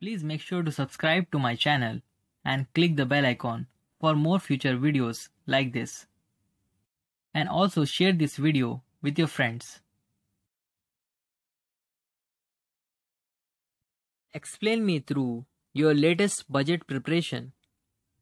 Please make sure to subscribe to my channel and click the bell icon for more future videos like this. And also share this video with your friends. Explain me through your latest budget preparation.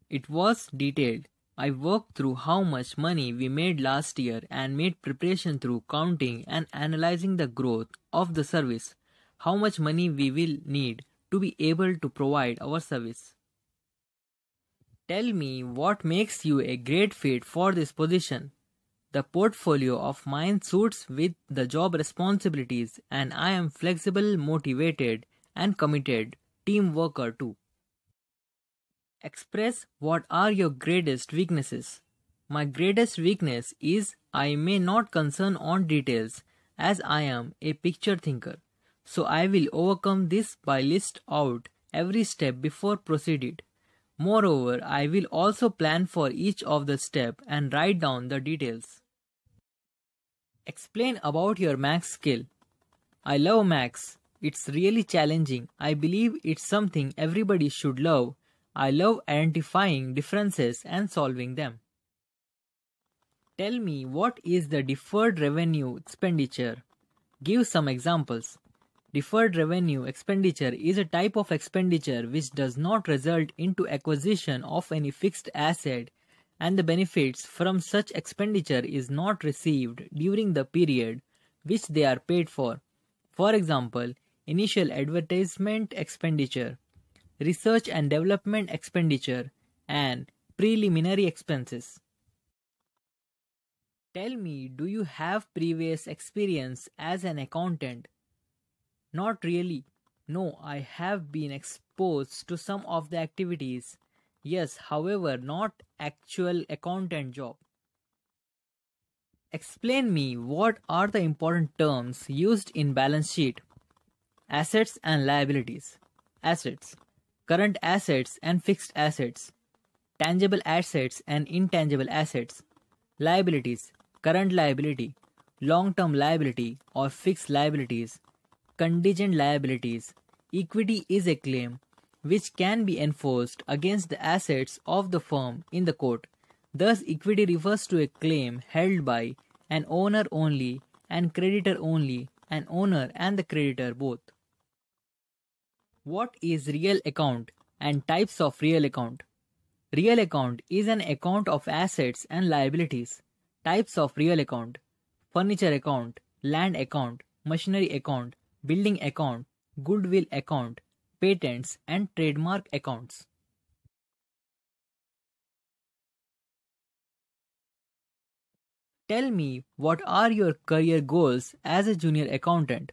It was detailed. I worked through how much money we made last year and made preparation through counting and analyzing the growth of the service, how much money we will need to be able to provide our service. Tell me what makes you a great fit for this position. The portfolio of mine suits with the job responsibilities and I am flexible, motivated and committed team worker too. Express what are your greatest weaknesses. My greatest weakness is I may not concern on details as I am a picture thinker. So I will overcome this by list out every step before proceeded. Moreover, I will also plan for each of the step and write down the details. Explain about your maths skill. I love maths. It's really challenging. I believe it's something everybody should love. I love identifying differences and solving them. Tell me what is the deferred revenue expenditure. Give some examples. Deferred revenue expenditure is a type of expenditure which does not result into acquisition of any fixed asset and the benefits from such expenditure is not received during the period which they are paid for. For example, initial advertisement expenditure, research and development expenditure, and preliminary expenses. Tell me, do you have previous experience as an accountant? Not really. No, I have been exposed to some of the activities. Yes, however, not actual accountant job. Explain me what are the important terms used in balance sheet. Assets and liabilities. Assets. Current assets and fixed assets. Tangible assets and intangible assets. Liabilities. Current liability. Long-term liability or fixed liabilities. Contingent liabilities. Equity is a claim which can be enforced against the assets of the firm in the court. Thus, equity refers to a claim held by an owner only and creditor only, an owner and the creditor both. What is real account and types of real account? Real account is an account of assets and liabilities. Types of real account: furniture account, land account, machinery account, building account, goodwill account, patents and trademark accounts. Tell me what are your career goals as a junior accountant?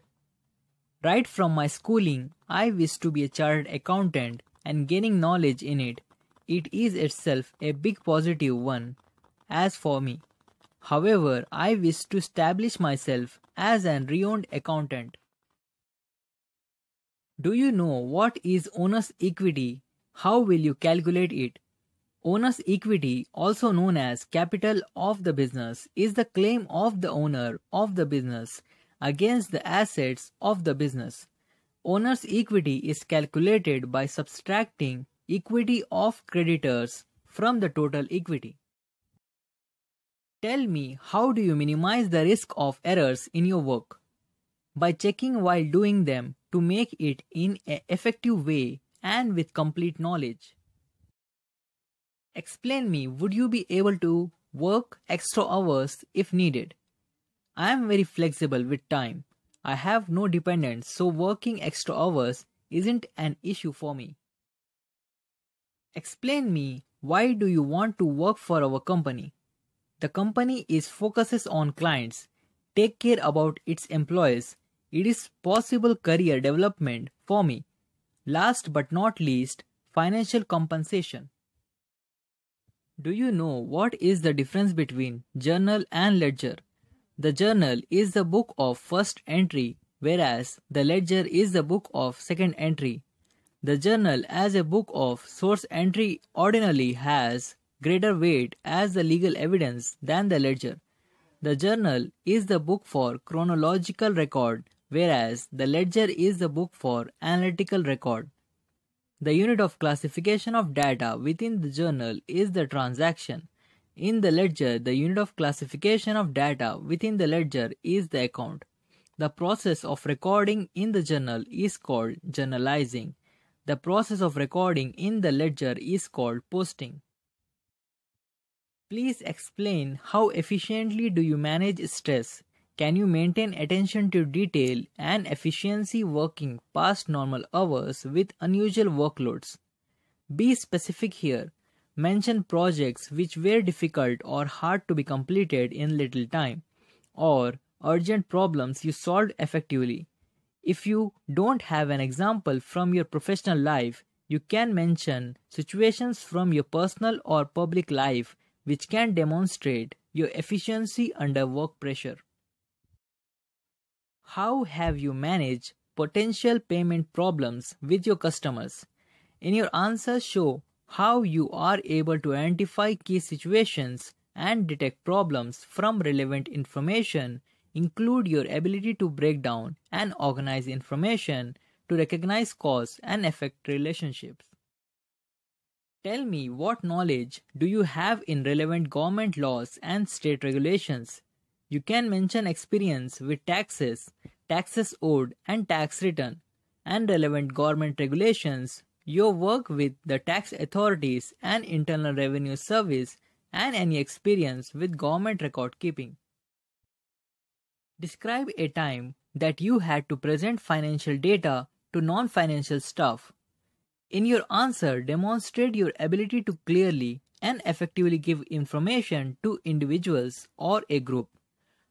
Right from my schooling, I wish to be a chartered accountant and gaining knowledge in it. It is itself a big positive one as for me. However, I wish to establish myself as an renowned accountant. Do you know what is owner's equity? How will you calculate it? Owner's equity, also known as capital of the business, is the claim of the owner of the business against the assets of the business. Owner's equity is calculated by subtracting equity of creditors from the total equity. Tell me, how do you minimize the risk of errors in your work? By checking while doing them to make it in an effective way and with complete knowledge. Explain me, would you be able to work extra hours if needed? I am very flexible with time. I have no dependents, so working extra hours isn't an issue for me. Explain me, why do you want to work for our company? The company focuses on clients, take care about its employees. It is possible career development for me. Last but not least, financial compensation. Do you know what is the difference between journal and ledger? The journal is the book of first entry, whereas the ledger is the book of second entry. The journal as a book of source entry ordinarily has greater weight as the legal evidence than the ledger. The journal is the book for chronological record, whereas the ledger is the book for analytical record. The unit of classification of data within the journal is the transaction. In the ledger, the unit of classification of data within the ledger is the account. The process of recording in the journal is called journalizing. The process of recording in the ledger is called posting. Please explain how efficiently do you manage stress? Can you maintain attention to detail and efficiency working past normal hours with unusual workloads? Be specific here. Mention projects which were difficult or hard to be completed in little time, or urgent problems you solved effectively. If you don't have an example from your professional life, you can mention situations from your personal or public life which can demonstrate your efficiency under work pressure. How have you managed potential payment problems with your customers? In your answers, show how you are able to identify key situations and detect problems from relevant information. Include your ability to break down and organize information to recognize cause and effect relationships. Tell me, what knowledge do you have in relevant government laws and state regulations? You can mention experience with taxes, taxes owed and tax return, and relevant government regulations, your work with the tax authorities and Internal Revenue Service, and any experience with government record keeping. Describe a time that you had to present financial data to non-financial staff. In your answer, demonstrate your ability to clearly and effectively give information to individuals or a group.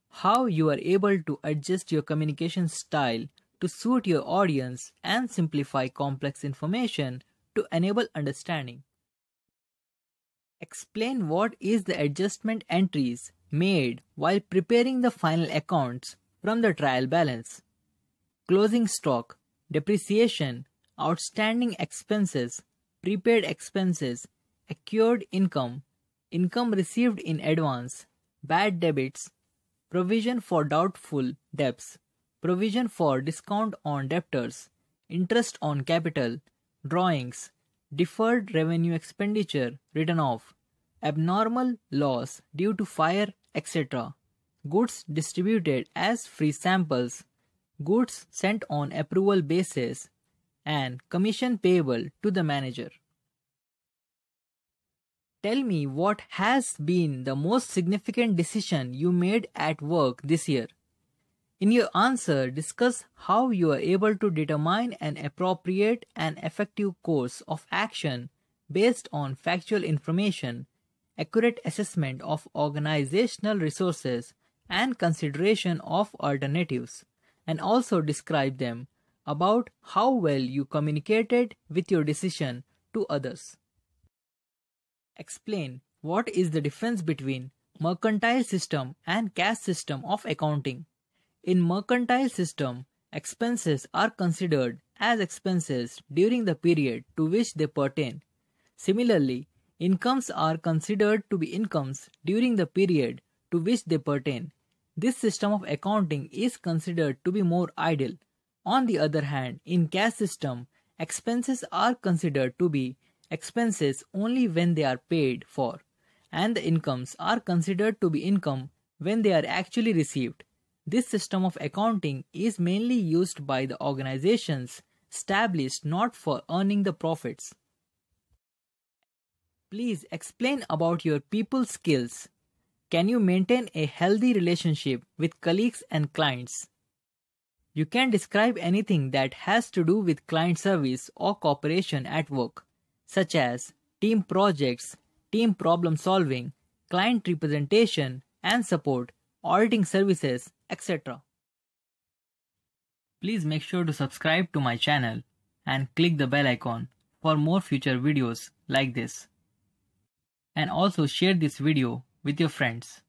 How you are able to adjust your communication style to suit your audience and simplify complex information to enable understanding. Explain what is the adjustment entries made while preparing the final accounts from the trial balance. Closing stock, depreciation, outstanding expenses, prepaid expenses, accrued income, income received in advance, bad debits, provision for doubtful debts, provision for discount on debtors, interest on capital, drawings, deferred revenue expenditure written off, abnormal loss due to fire, etc., goods distributed as free samples, goods sent on approval basis, and commission payable to the manager. Tell me what has been the most significant decision you made at work this year. In your answer, discuss how you are able to determine an appropriate and effective course of action based on factual information, accurate assessment of organizational resources, and consideration of alternatives, and also describe them about how well you communicated with your decision to others. Explain what is the difference between mercantile system and cash system of accounting. In mercantile system, expenses are considered as expenses during the period to which they pertain. Similarly, incomes are considered to be incomes during the period to which they pertain. This system of accounting is considered to be more idle. On the other hand, in cash system, expenses are considered to be expenses only when they are paid for, and the incomes are considered to be income when they are actually received. This system of accounting is mainly used by the organizations established not for earning the profits. Please explain about your people skills. Can you maintain a healthy relationship with colleagues and clients? You can describe anything that has to do with client service or cooperation at work, such as team projects, team problem solving, client representation and support, auditing services, etc. Please make sure to subscribe to my channel and click the bell icon for more future videos like this. And also share this video with your friends.